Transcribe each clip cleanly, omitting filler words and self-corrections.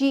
جی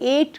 8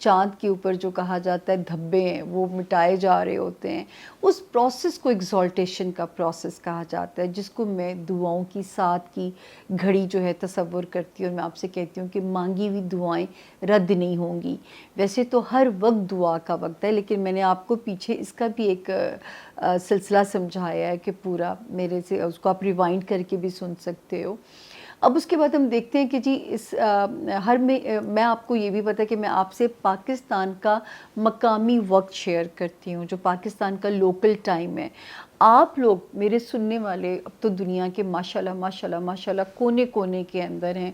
چاند کے اوپر جو کہا جاتا ہے دھبے ہیں وہ مٹائے جا رہے ہوتے ہیں، اس پروسیس کو ایگزالٹیشن کا پروسیس کہا جاتا ہے، جس کو میں دعاؤں کی ساتھ کی گھڑی جو ہے تصور کرتی ہوں، اور میں آپ سے کہتی ہوں کہ مانگی ہوئی دعائیں رد نہیں ہوں گی۔ ویسے تو ہر وقت دعا کا وقت ہے، لیکن میں نے آپ کو پیچھے اس کا بھی ایک سلسلہ سمجھایا ہے کہ پورا میرے سے اس کو آپ ریوائنڈ کر کے بھی سن سکتے ہو۔ اب اس کے بعد ہم دیکھتے ہیں کہ جی اس ہر میں آپ کو یہ بھی پتہ ہے کہ میں آپ سے پاکستان کا مقامی وقت شیئر کرتی ہوں، جو پاکستان کا لوکل ٹائم ہے۔ آپ لوگ میرے سننے والے اب تو دنیا کے ماشاءاللہ ماشاءاللہ ماشاءاللہ کونے کونے کے اندر ہیں،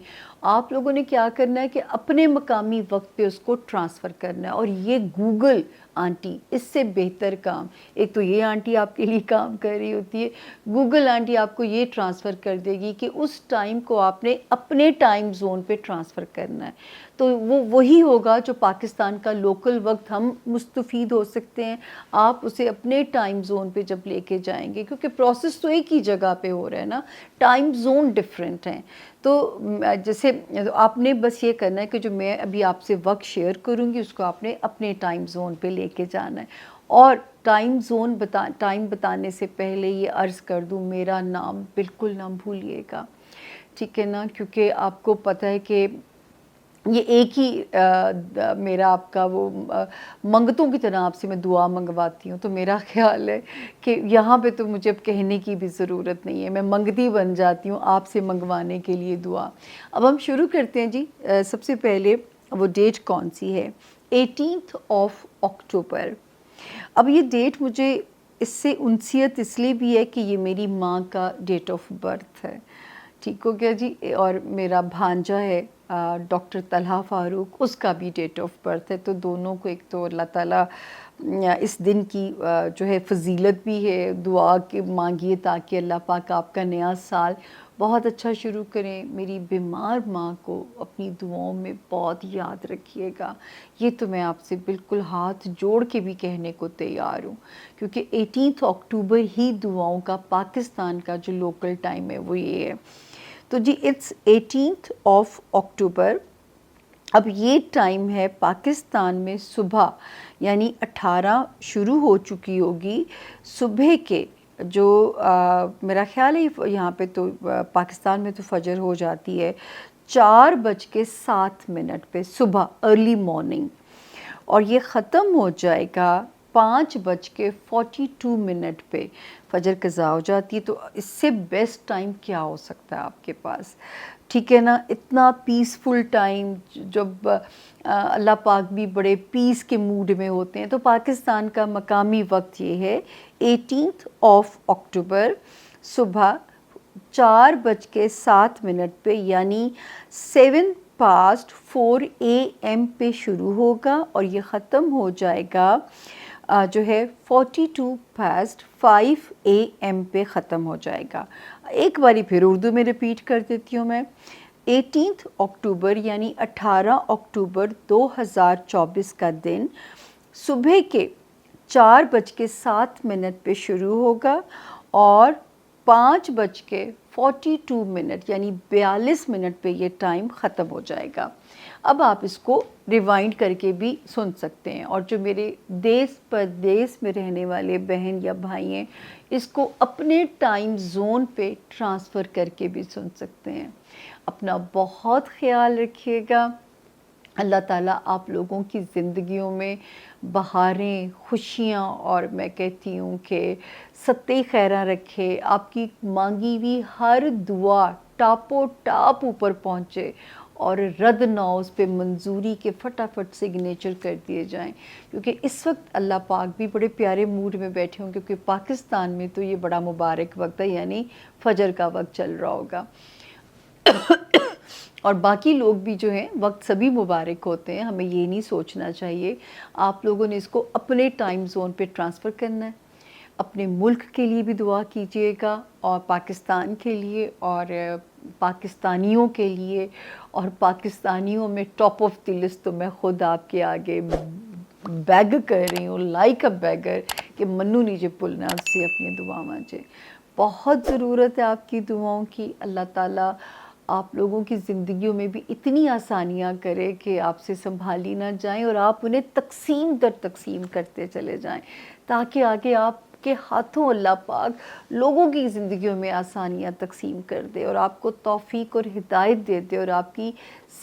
آپ لوگوں نے کیا کرنا ہے کہ اپنے مقامی وقت پہ اس کو ٹرانسفر کرنا ہے، اور یہ گوگل آنٹی اس سے بہتر کام، ایک تو یہ آنٹی آپ کے لیے کام کر رہی ہوتی ہے، گوگل آنٹی آپ کو یہ ٹرانسفر کر دے گی کہ اس ٹائم کو آپ نے اپنے ٹائم زون پہ ٹرانسفر کرنا ہے، تو وہ وہی ہوگا جو پاکستان کا لوکل وقت ہم مستفید ہو سکتے ہیں۔ آپ اسے اپنے ٹائم زون پہ جب لے کے جائیں گے، کیونکہ پروسیس تو ایک ہی جگہ پہ ہو رہا ہے نا، ٹائم زون ڈفرینٹ ہیں، تو جیسے آپ نے بس یہ کرنا ہے کہ جو میں ابھی آپ سے وقت شیئر کروں گی اس کو آپ نے اپنے ٹائم زون پہ لے کے جانا ہے۔ اور ٹائم بتانے سے پہلے یہ عرض کر دوں، میرا نام بالکل نہ بھولیے گا، ٹھیک ہے نا، کیونکہ آپ کو پتہ ہے کہ یہ ایک ہی میرا آپ کا وہ منگتوں کی طرح آپ سے میں دعا منگواتی ہوں، تو میرا خیال ہے کہ یہاں پہ تو مجھے اب کہنے کی بھی ضرورت نہیں ہے، میں منگتی بن جاتی ہوں آپ سے منگوانے کے لیے دعا۔ اب ہم شروع کرتے ہیں جی۔ سب سے پہلے وہ ڈیٹ کون سی ہے؟ 18 اکتوبر۔ اب یہ ڈیٹ مجھے اس سے انسیت اس لیے بھی ہے کہ یہ میری ماں کا ڈیٹ آف برتھ ہے، ٹھیک ہو گیا جی، اور میرا بھانجا ہے ڈاکٹر طلحہ فاروق، اس کا بھی ڈیٹ آف برتھ ہے، تو دونوں کو ایک تو اللہ تعالیٰ اس دن کی جو ہے فضیلت بھی ہے، دعا کے مانگیے تاکہ اللہ پاک آپ کا نیا سال بہت اچھا شروع کریں۔ میری بیمار ماں کو اپنی دعاؤں میں بہت یاد رکھیے گا، یہ تو میں آپ سے بالکل ہاتھ جوڑ کے بھی کہنے کو تیار ہوں، کیونکہ 18 اکتوبر ہی دعاؤں کا پاکستان کا جو لوکل ٹائم ہے وہ یہ ہے۔ تو جی اٹس 18 اکتوبر۔ اب یہ ٹائم ہے پاکستان میں صبح، یعنی 18 شروع ہو چکی ہوگی صبح کے، جو میرا خیال ہے یہاں پہ تو پاکستان میں تو فجر ہو جاتی ہے 4:07 پہ صبح، ارلی مارننگ، اور یہ ختم ہو جائے گا 5:42 پہ، فجر قضا ہو جاتی ہے۔ تو اس سے بیسٹ ٹائم کیا ہو سکتا ہے آپ کے پاس، ٹھیک ہے نا، اتنا پیسفل ٹائم، جب اللہ پاک بھی بڑے پیس کے موڈ میں ہوتے ہیں۔ تو پاکستان کا مقامی وقت یہ ہے 18 اکتوبر صبح 4:07 پہ، یعنی 4:07 AM پہ شروع ہوگا، اور یہ ختم ہو جائے گا جو ہے 5:42 AM پہ ختم ہو جائے گا۔ ایک باری پھر اردو میں ریپیٹ کر دیتی ہوں میں، 18 اکتوبر یعنی 18 اکتوبر 2024 کا دن صبح کے 4:07 پہ شروع ہوگا، اور 5:42 یعنی 42 پہ یہ ٹائم ختم ہو جائے گا۔ اب آپ اس کو ریوائنڈ کر کے بھی سن سکتے ہیں، اور جو میرے دیس پردیس میں رہنے والے بہن یا بھائی ہیں اس کو اپنے ٹائم زون پہ ٹرانسفر کر کے بھی سن سکتے ہیں۔ اپنا بہت خیال رکھیے گا، اللہ تعالیٰ آپ لوگوں کی زندگیوں میں بہاریں، خوشیاں، اور میں کہتی ہوں کہ ستے خیراں رکھے، آپ کی مانگی ہوئی ہر دعا ٹاپو ٹاپ اوپر پہنچے، اور رد نہ ہو، اس پہ منظوری کے فٹافٹ سگنیچر کر دیے جائیں، کیونکہ اس وقت اللہ پاک بھی بڑے پیارے موڈ میں بیٹھے ہوں، کیونکہ پاکستان میں تو یہ بڑا مبارک وقت ہے، یعنی فجر کا وقت چل رہا ہوگا۔ اور باقی لوگ بھی جو ہیں وقت سبھی مبارک ہوتے ہیں، ہمیں یہ نہیں سوچنا چاہیے۔ آپ لوگوں نے اس کو اپنے ٹائم زون پہ ٹرانسفر کرنا ہے۔ اپنے ملک کے لیے بھی دعا کیجیے گا، اور پاکستان کے لیے، اور پاکستانیوں کے لیے، اور پاکستانیوں میں ٹاپ آف دی لسٹ تو میں خود آپ کے آگے بیگ کر رہی ہوں، لائک اے بیگر، کہ منو نیجے پلنا سے اپنی دعا مانجے۔ بہت ضرورت ہے آپ کی دعاؤں کی، اللہ تعالیٰ آپ لوگوں کی زندگیوں میں بھی اتنی آسانیاں کرے کہ آپ سے سنبھالی نہ جائیں اور آپ انہیں تقسیم در تقسیم کرتے چلے جائیں، تاکہ آگے آپ کے ہاتھوں اللہ پاک لوگوں کی زندگیوں میں آسانیاں تقسیم کر دے اور آپ کو توفیق اور ہدایت دے دے اور آپ کی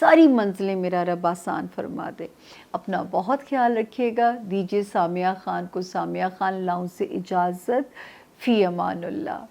ساری منزلیں میرا رب آسان فرما دے۔ اپنا بہت خیال رکھیے گا۔ دیجیے سامیہ خان کو سامیہ خان لاؤنج سے اجازت۔ فی امان اللہ۔